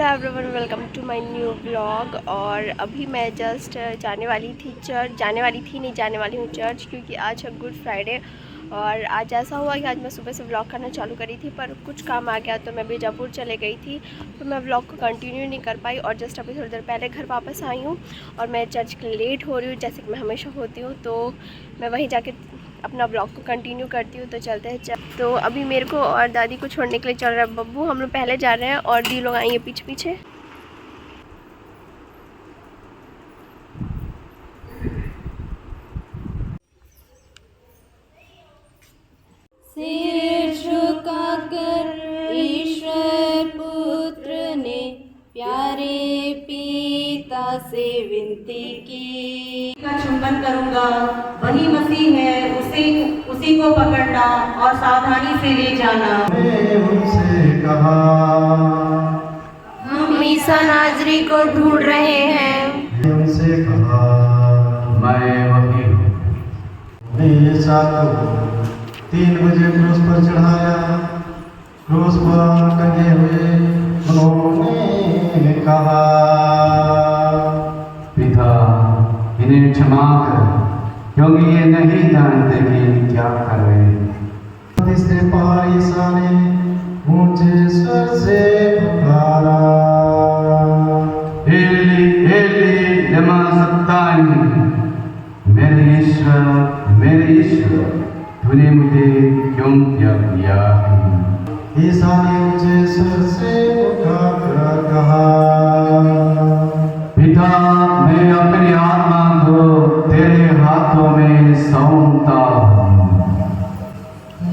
Hello everyone, welcome to my new blog. और अभी मैं जस्ट जाने वाली थी चर्च, क्योंकि आज है गुड फ्राइडे। और आज ऐसा हुआ कि आज मैं सुबह से व्लॉग करना चालू करी थी, पर कुछ काम आ गया तो मैं बीजापुर चले गई थी, तो मैं व्लॉग को कंटिन्यू नहीं कर पाई। और जस्ट अभी थोड़ी देर पहले घर वापस आई हूँ और मैं चर्च के लिए लेट हो रही हूँ, जैसे कि मैं हमेशा होती हूँ। तो मैं वहीं जाके अपना ब्लॉग को कंटिन्यू करती हूँ। तो चलते हैं। तो अभी मेरे को और दादी को छोड़ने के लिए चल रहा है बब्बू। हम लोग पहले जा रहे हैं और दी लोग आएंगे पीछे पीछे। सिर झुकाकर ईश्वर पुत्र ने प्यारे पिता से विनती की, का चुंबन करूंगा, वही मसीह है, उसी को पकड़ना और सावधानी से ले जाना। मैंने उनसे कहा, हम ईसा नाजरी को ढूंढ रहे हैं। उनसे कहा, मैं वही हूँ। ईसा को 3 बजे क्रूस पर चढ़ाया। क्रूस पर टंगे हुए उन्होंने कहा, पिता, इन्हें क्षमा कर, क्योंकि ये नहीं जानते कि क्या कर रहे हैं। तीसरे पहाड़ ईसा ने ऊंचे स्वर से पुकारा, एली एली लमा सबक्तानी, मेरे ईश्वर तूने मुझे क्यों त्याग दिया है। ईसा ने ऊंचे स्वर से पुकार कहा, पिता, मैं अपनी आत्मा को तेरे हाथों में सौंपता हूँ।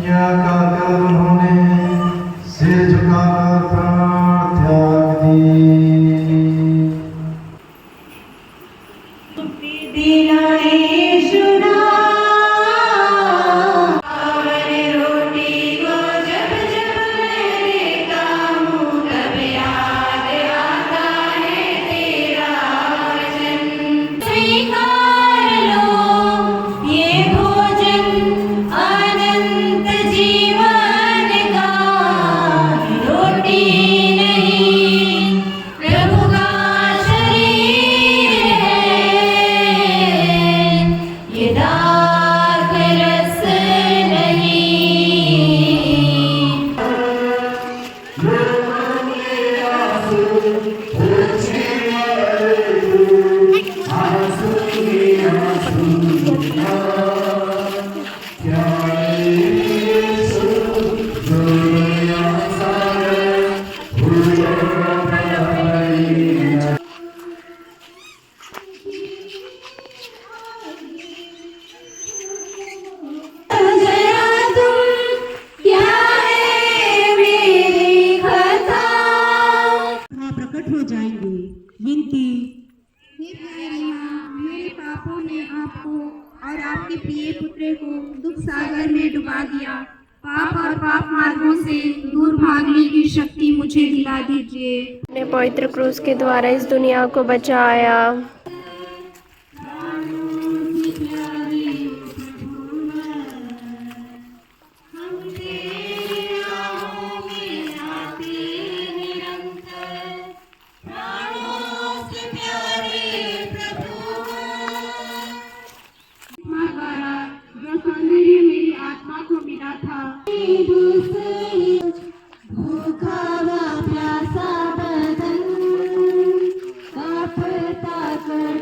यह कहकर उन्होंने सिर झुकाकर प्राण त्याग दिए। हे प्यारी माँ, मेरे पापों ने आपको और आपके प्रिय पुत्र को दुख सागर में डुबा दिया। पाप और पाप मार्गों से दूर भागने की शक्ति मुझे दिला दीजिए। अपने पवित्र क्रूस के द्वारा इस दुनिया को बचाया। मेरी आत्मा को मिला था। भूखा व प्यासा बदन कांपता कर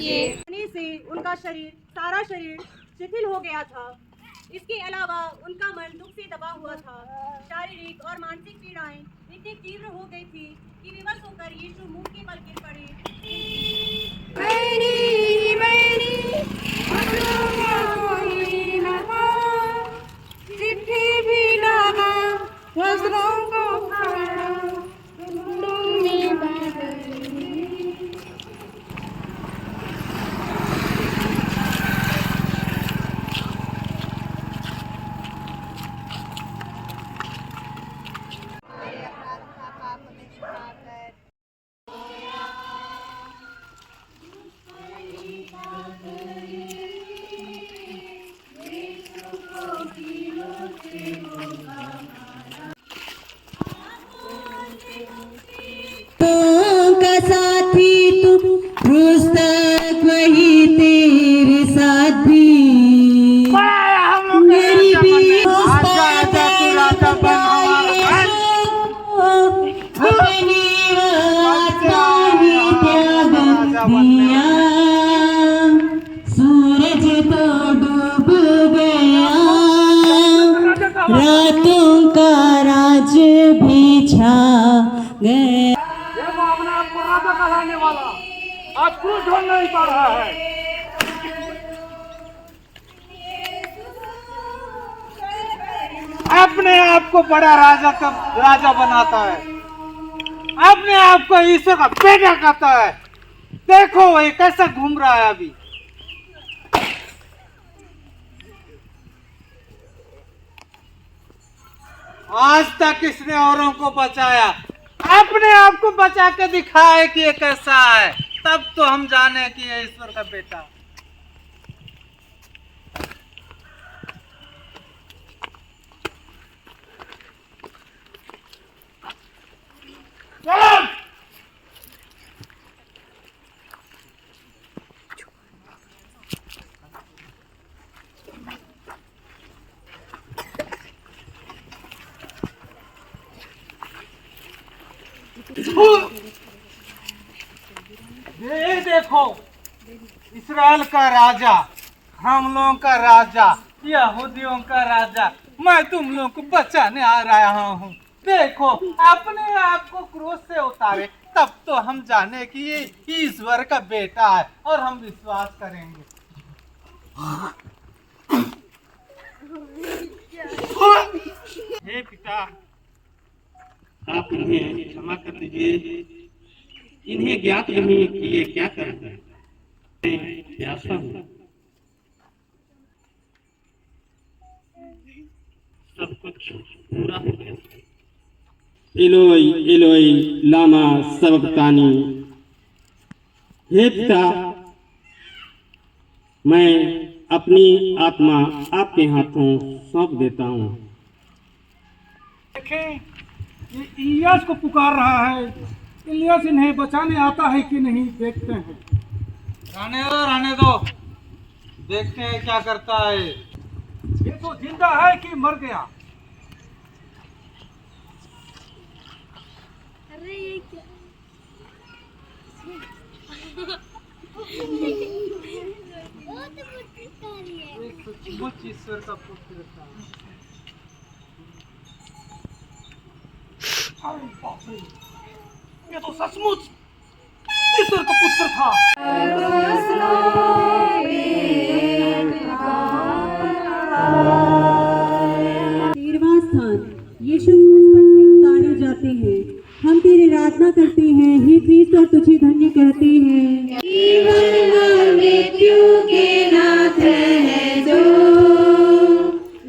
पानी से उनका शरीर सारा शरीर शिथिल हो गया था। इसके अलावा उनका मन दुख से दबा हुआ था। शारीरिक और मानसिक पीड़ाएं इतनी तीव्र हो गई थी कि विवश होकर यीशु मुंह के बल गिर पड़े। चिट्ठी भी लगा वस्त्रों को फाड़ा, में बदली। का साथी तू पुस्तक वही तेरे साथ भी मेरी भी अपनी दिया। सूरज तो डूब गया, रातों का राज भी छा गया। आपको राजा कहलाने वाला आज क्यों ढूंढ नहीं पा रहा है? अपने आप को बड़ा राजा बनाता है, अपने आप को ईश्वर का बेटा कहता है। देखो ये कैसा घूम रहा है अभी। आज तक इसने औरों को बचाया, अपने आप को बचा के दिखाए कि ये कैसा है, तब तो हम जाने कि ये ईश्वर का बेटा। ये देखो इस्राएल का राजा, हम लोगों का राजा, यहूदियों का राजा, मैं तुम लोगों को बचाने आ रहा हूँ। देखो अपने आप को क्रूस से उतारे, तब तो हम जाने कि ये ईश्वर का बेटा है और हम विश्वास करेंगे। हे पिता, आप इन्हें क्षमा कर दीजिए, इन्हें ज्ञात नहीं कि ये क्या कर रहे हैं। मैं प्यासा हूं, सब कुछ पूरा हो गया। एलोई एलोई लामा सबक्तानी। हे पिता, मैं अपनी आत्मा आपके हाथों सौंप देता हूँ। देखें ये इलियास को पुकार रहा है। इलियास इन्हें बचाने आता है कि नहीं, देखते हैं। रहने दो, देखते हैं क्या करता है। ये तो जिंदा है कि मर गया? अरे ये क्या सचमुच ईश्वर का पुत्र था। अरे बाप रे, ये तो सचमुच ईश्वर का पुत्र था। 13वां स्थान, यीशु क्रूस पर से उतारे जाते हैं। हम तेरी आराधना करते हैं, हे क्रिस्त, और तुझे धन्य कहते हैं। जीवन और मृत्यु के नाथ है जो,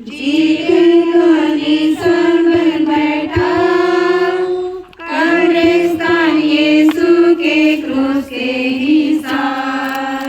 जीवन को निशान बन बैठा, कब्रिस्तान यीशु के क्रूस के ही साथ।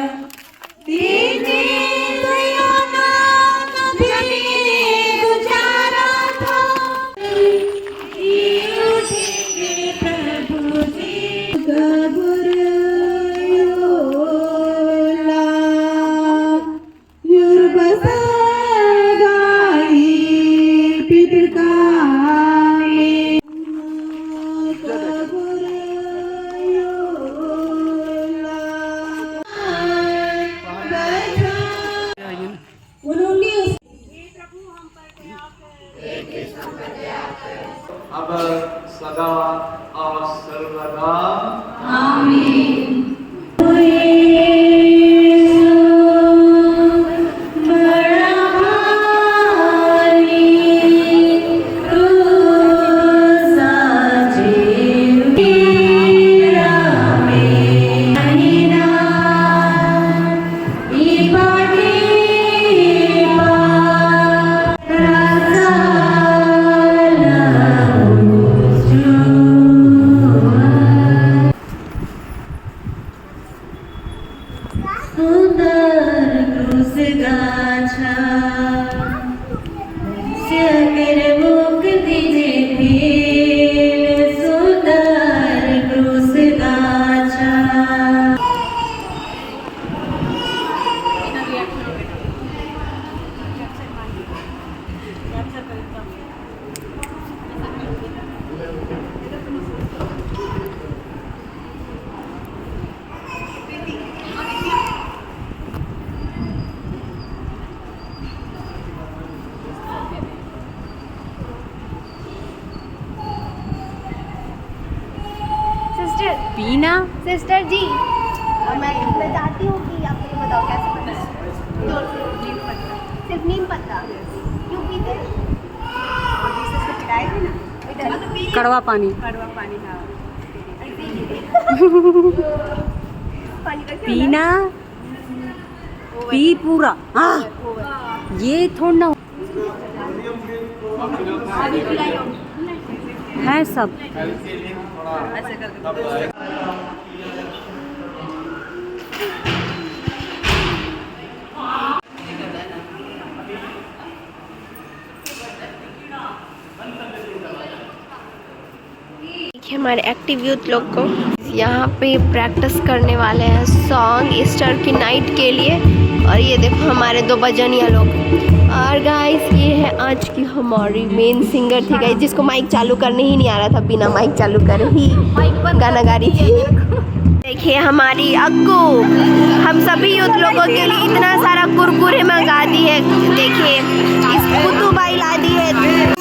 सुंदर क्रूस गाछा शकर मुक्ति जे भेल सुंदर क्रूस गाछा। सिस्टर पीना सिस्टर जी मैं चाहती हूँ कि आप मुझे बताओ कैसे पता है? सिर्फ नीम पत्ता क्यों पीते हैं? कड़वा पानी पानी का क्या पीना पी पूरा। हाँ ये थोड़ा ना है सब। देखिए हमारे एक्टिव यूथ लोग को यहाँ पे प्रैक्टिस करने वाले हैं सॉन्ग ईस्टर की नाइट के लिए। और ये देखो हमारे 2 बजनिया लोग। और गाइस ये है आज की हमारी मेन सिंगर थी गाइस, जिसको माइक चालू करने ही नहीं आ रहा था, बिना माइक चालू करे ही गाना गा रही थी। देखिए हमारी अक्कू हम सभी यूथ लोगों के लिए इतना सारा कुरकुरे मंगा दी है। देखिए इस कुतुबाई ला दी है